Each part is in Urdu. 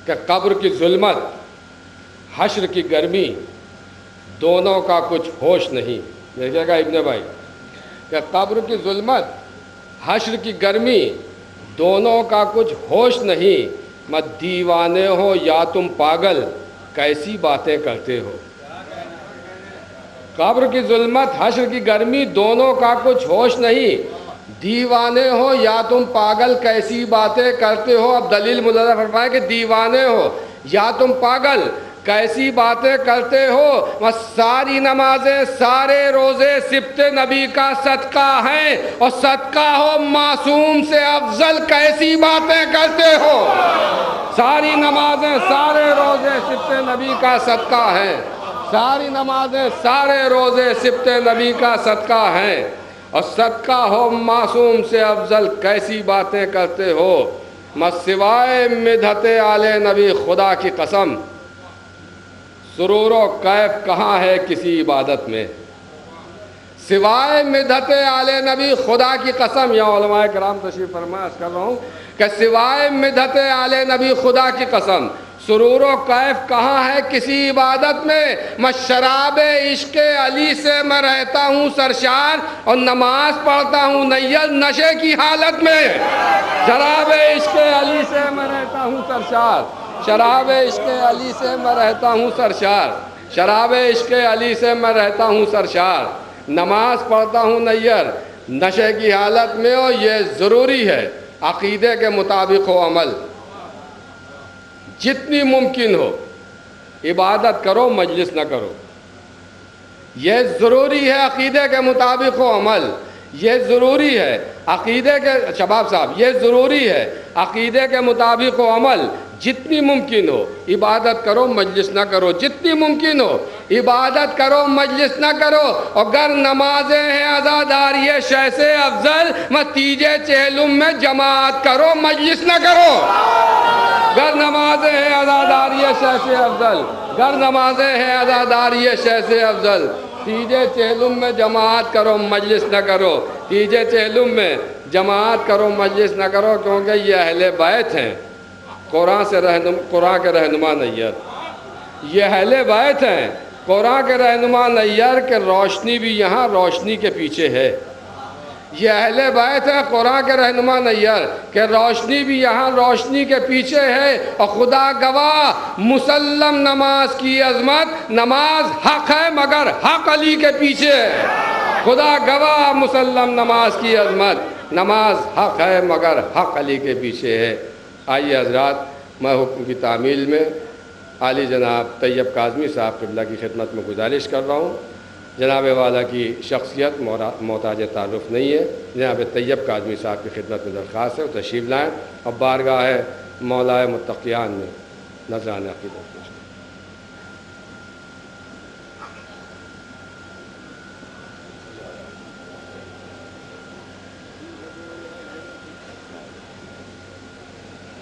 کہ قبر کی ظلمت حشر کی گرمی دونوں کا کچھ ہوش نہیں. دیکھیے گا ابن بھائی کہ قبر کی ظلمت حشر کی گرمی دونوں کا کچھ ہوش نہیں. مت دیوانے ہو یا تم پاگل کیسی باتیں کرتے ہو. قبر کی ظلمت حشر کی گرمی دونوں کا کچھ ہوش نہیں. دیوانے ہو یا تم پاگل کیسی باتیں کرتے ہو. اب دلیل ملازم فرمائے کہ دیوانے ہو یا تم پاگل کیسی باتیں کرتے ہو. ساری نمازیں سارے روزے سبت نبی کا صدقہ ہیں اور صدقہ ہو معصوم سے افضل کیسی باتیں کرتے ہو. ساری نمازیں سارے روزے سبت نبی کا صدقہ ہیں. ساری نمازیں سارے روزے سبت نبی کا صدقہ ہیں اور صدقہ ہو معصوم سے افضل کیسی باتیں کرتے ہو. سوائے مدحت آل نبی خدا کی قسم سرور و کیف کہاں ہے کسی عبادت میں. سوائے مدحت آل نبی خدا کی قسم. یا علماء کرام تشریف فرما عرض کر رہا ہوں کہ سوائے مدحت آل نبی خدا کی قسم سرور و کیف کہاں ہے کسی عبادت میں. میں شراب عشق علی سے میں رہتا ہوں سرشار اور نماز پڑھتا ہوں نیل نشے کی حالت میں. شراب عشق علی سے میں رہتا ہوں سرشار. شراب عشق علی سے میں رہتا ہوں سرشار. شراب عشق علی سے میں رہتا ہوں سرشار. نماز پڑھتا ہوں نیل نشے کی حالت میں. اور یہ ضروری ہے عقیدے کے مطابق ہو عمل. جتنی ممکن ہو عبادت کرو مجلس نہ کرو. یہ ضروری ہے عقیدے کے مطابق ہو عمل. یہ ضروری ہے عقیدے کے شباب صاحب یہ ضروری ہے عقیدے کے مطابق ہو عمل. جتنی ممکن ہو عبادت کرو مجلس نہ کرو. جتنی ممکن ہو عبادت کرو مجلس نہ کرو. اور گر نمازیں ہیں عزاداری شہ سے افضل تیجے چہلم میں جماعت کرو مجلس نہ کرو. گر نمازیں ہیں عزاداری شہ سے افضل. گر نمازیں ہیں عزاداری شہ سے افضل تیجے چہلم میں جماعت کرو مجلس نہ کرو. تیجے چہلم میں جماعت کرو مجلس نہ کرو کیونکہ یہ اہل بیت ہیں. قرآن کے رہنما نیّر یہ اہل بیت ہیں. قرآن کے رہنما نیّر کہ روشنی بھی یہاں روشنی کے پیچھے ہے. یہ اہل بیت ہیں قرآن کے رہنما نیّر کہ روشنی بھی یہاں روشنی کے پیچھے ہے. اور خدا گواہ مسلم نماز کی عظمت نماز حق ہے مگر حق علی کے پیچھے ہے. خدا گواہ مسلم نماز کی عظمت نماز حق ہے مگر حق علی کے پیچھے ہے. آئیے حضرات میں حکم کی تعمیل میں عالی جناب طیب کاظمی صاحب قبلہ کی خدمت میں گزارش کر رہا ہوں. جناب والا کی شخصیت محتاج تعارف نہیں ہے. جناب طیب کاظمی صاحب کی خدمت میں درخواست ہے وہ تشریف لائیں اور بارگاہ مولا متقیان میں نذرانِ عقیدت پیش کریں.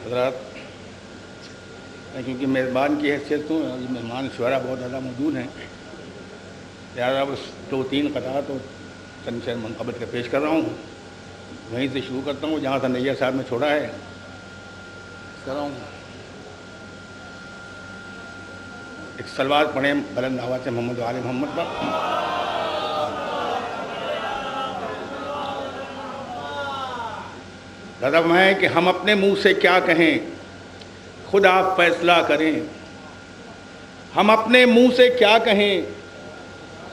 حضرات میں کیونکہ میزبان کی حیثیت ہوں مہمان شعراء بہت زیادہ موجود ہیں لہٰذا بس 2-3 قطعات تو چند شعر منقبت کے پیش کر رہا ہوں. وہیں سے شروع کرتا ہوں جہاں تھا نیّر صاحب نے چھوڑا ہے کر رہا ہوں. ایک سلوات پڑھیں بلند آواز سے محمد و آل محمد پر. غضب ہے کہ ہم اپنے منہ سے کیا کہیں خود آپ فیصلہ کریں. ہم اپنے منہ سے کیا کہیں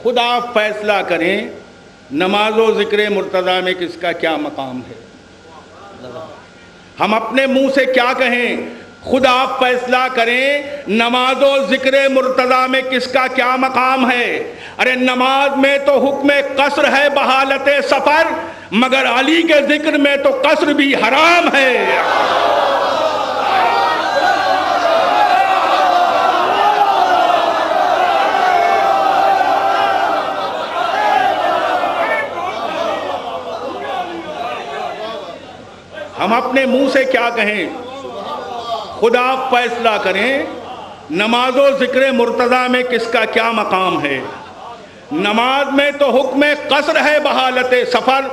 خود آپ فیصلہ کریں. نماز و ذکر مرتضیٰ میں کس کا کیا مقام ہے. ہم اپنے منہ سے کیا کہیں خود آپ فیصلہ کریں. نماز و ذکر مرتضیٰ میں کس کا کیا مقام ہے. ارے نماز میں تو حکم قصر ہے بحالت سفر مگر علی کے ذکر میں تو قصر بھی حرام ہے. ہم اپنے منہ سے کیا کہیں خود آپ فیصلہ کریں. نماز و ذکر مرتضیٰ میں کس کا کیا مقام ہے. نماز میں تو حکم قصر ہے بحالت سفر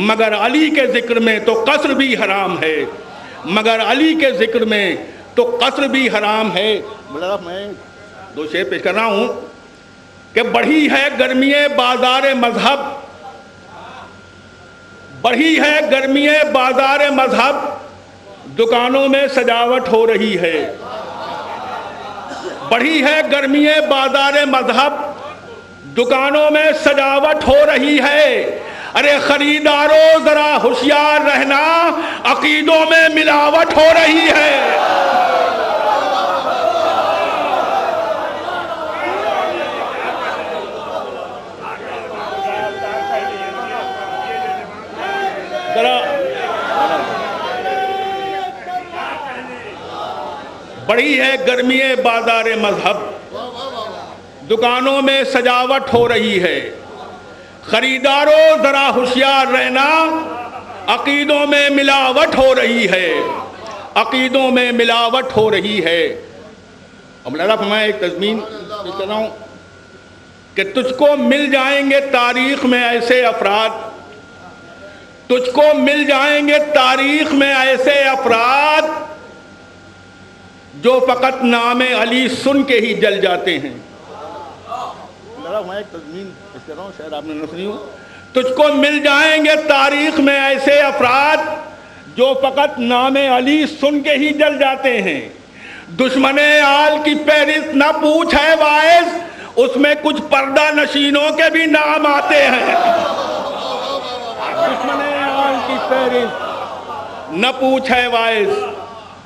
مگر علی کے ذکر میں تو قصر بھی حرام ہے. مگر علی کے ذکر میں تو قتل بھی حرام ہے۔ مولانا میں دو شعر پیش کر رہا ہوں کہ بڑھی ہے گرمی بازار مذہب، بڑھی ہے گرمی بازار مذہب، دکانوں میں سجاوٹ ہو رہی ہے۔ بڑھی ہے گرمی بازار مذہب، دکانوں میں سجاوٹ ہو رہی ہے۔ ارے خریداروں ذرا ہوشیار رہنا، عقیدوں میں ملاوٹ ہو رہی ہے۔ بڑی ہے گرمی بازار مذہب، دکانوں میں سجاوٹ ہو رہی ہے۔ خریداروں ذرا ہوشیار رہنا، عقیدوں میں ملاوٹ ہو رہی ہے، عقیدوں میں ملاوٹ ہو رہی ہے۔ اور مولانا فرمائے ایک تضمین کہہ رہا ہوں کہ تجھ کو مل جائیں گے تاریخ میں ایسے افراد، تجھ کو مل جائیں گے تاریخ میں ایسے افراد جو فقط نام علی سن کے ہی جل جاتے ہیں۔ ایک تضمین کہہ رہا ہوں، شاید آپ نے نہ سنی ہو۔ تجھ کو مل جائیں گے تاریخ میں ایسے افراد جو فقط نام علی سن کے ہی جل جاتے ہیں۔ دشمن آل کی فہرست نہ پوچھ ہے واعظ، اس میں کچھ پردہ نشینوں کے بھی نام آتے ہیں۔ دشمن آل کی فہرست نہ پوچھ ہے واعظ،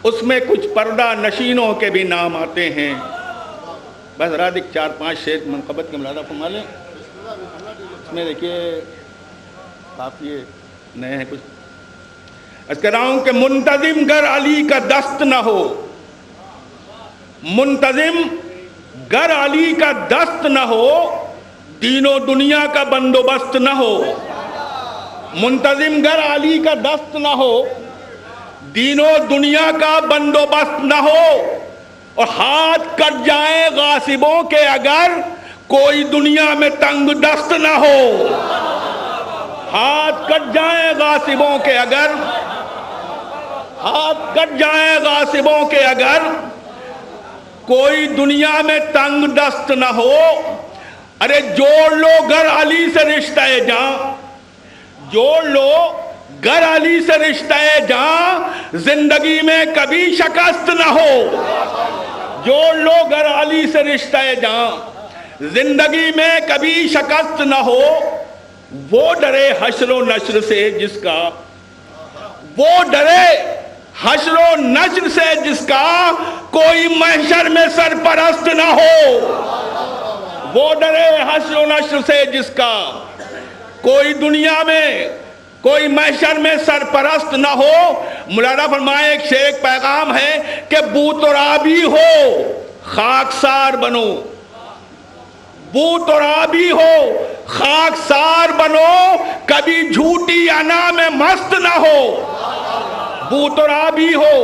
اس میں کچھ پردہ نشینوں کے بھی نام آتے ہیں۔ بس رات ایک 4-5 شعر منقبت کے ملاحظہ فرما لیں۔ اس میں دیکھیے کافی نئے ہیں کچھ۔ اس کہہ رہا ہوں کہ منتظم گر علی کا دست نہ ہو، منتظم گر علی کا دست نہ ہو، دین و دنیا کا بندوبست نہ ہو۔ منتظم گر علی کا دست نہ ہو، دین و دنیا کا بندوبست نہ ہو، اور ہاتھ کٹ جائیں غاصبوں کے اگر کوئی دنیا میں تنگ دست نہ ہو۔ ہاتھ کٹ جائیں غاصبوں کے اگر، ہاتھ کٹ جائیں غاصبوں کے اگر کوئی دنیا میں تنگ دست نہ ہو۔ ارے جوڑ لو گر علی سے رشتہ جاں، جوڑ لو گر علی سے رشتہ جاں، زندگی میں کبھی شکست نہ ہو۔ جوڑ لو گر علی سے رشتہ جاں، زندگی میں کبھی شکست نہ ہو۔ وہ ڈرے حشر و نشر سے جس کا، وہ ڈرے حشر و نشر سے جس کا کوئی محشر میں سرپرست نہ ہو۔ وہ ڈرے حشر و نشر سے جس کا کوئی دنیا میں، کوئی محشر میں سرپرست نہ ہو۔ مولانا فرمائے ایک شعر ایک پیغام ہے کہ بو ترابی ہو خاکسار بنو، بو ترابی ہو خاکسار بنو، کبھی جھوٹی انا میں مست نہ ہو۔ بو ترابی ہو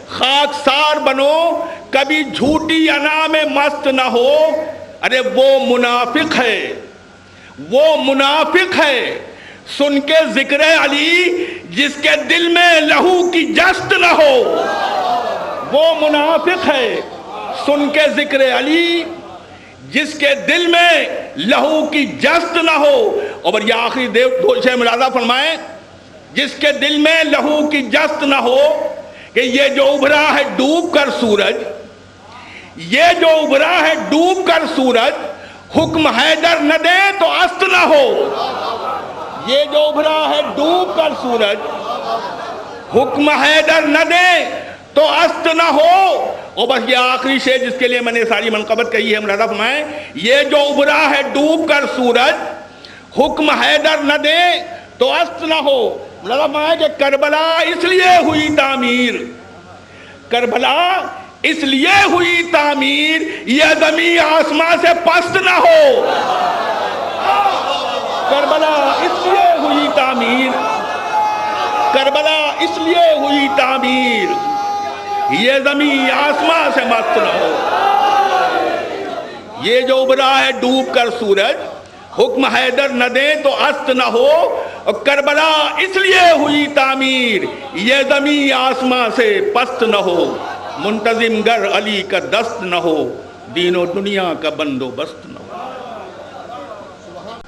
خاکسار بنو، کبھی جھوٹی انا میں مست نہ ہو۔ ارے وہ منافق ہے، وہ منافق ہے سن کے ذکر علی جس کے دل میں لہو کی جست نہ ہو۔ وہ منافق ہے سن کے ذکر علی جس کے دل میں لہو کی جست نہ ہو۔ اور یہ آخری دو شے ملاحظہ فرمائیں، جس کے دل میں لہو کی جست نہ ہو، کہ یہ جو ابھرا ہے ڈوب کر سورج، یہ جو ابھرا ہے ڈوب کر سورج، حکم حیدر نہ دے تو است نہ ہو۔ یہ جو ابھرا ہے ڈوب کر سورج، حکم حیدر نہ دے تو است نہ ہو۔ اور بس یہ آخری شے جس کے لیے میں نے ساری منقبت کہی ہے ملاحظہ فرمائیں، یہ جو ابھرا ہے ڈوب کر سورج، حکم حیدر نہ دے تو است نہ ہو۔ ملاحظہ فرمائیں کہ کربلا اس لیے ہوئی تعمیر، کربلا اس لیے ہوئی تعمیر، یہ زمین آسمان سے پست نہ ہو۔ کربلا اس لیے ہوئی تعمیر، کربلا اس لیے ہوئی تعمیر، یہ زمین آسمان سے مست نہ ہو۔ یہ جو ابھرا ہے ڈوب کر سورج، حکم حیدر نہ دے تو است نہ ہو، اور کربلا اس لیے ہوئی تعمیر، یہ زمین آسمان سے پست نہ ہو۔ منتظم گر علی کا دست نہ ہو دین و دنیا کا بندوبست نہ ہو.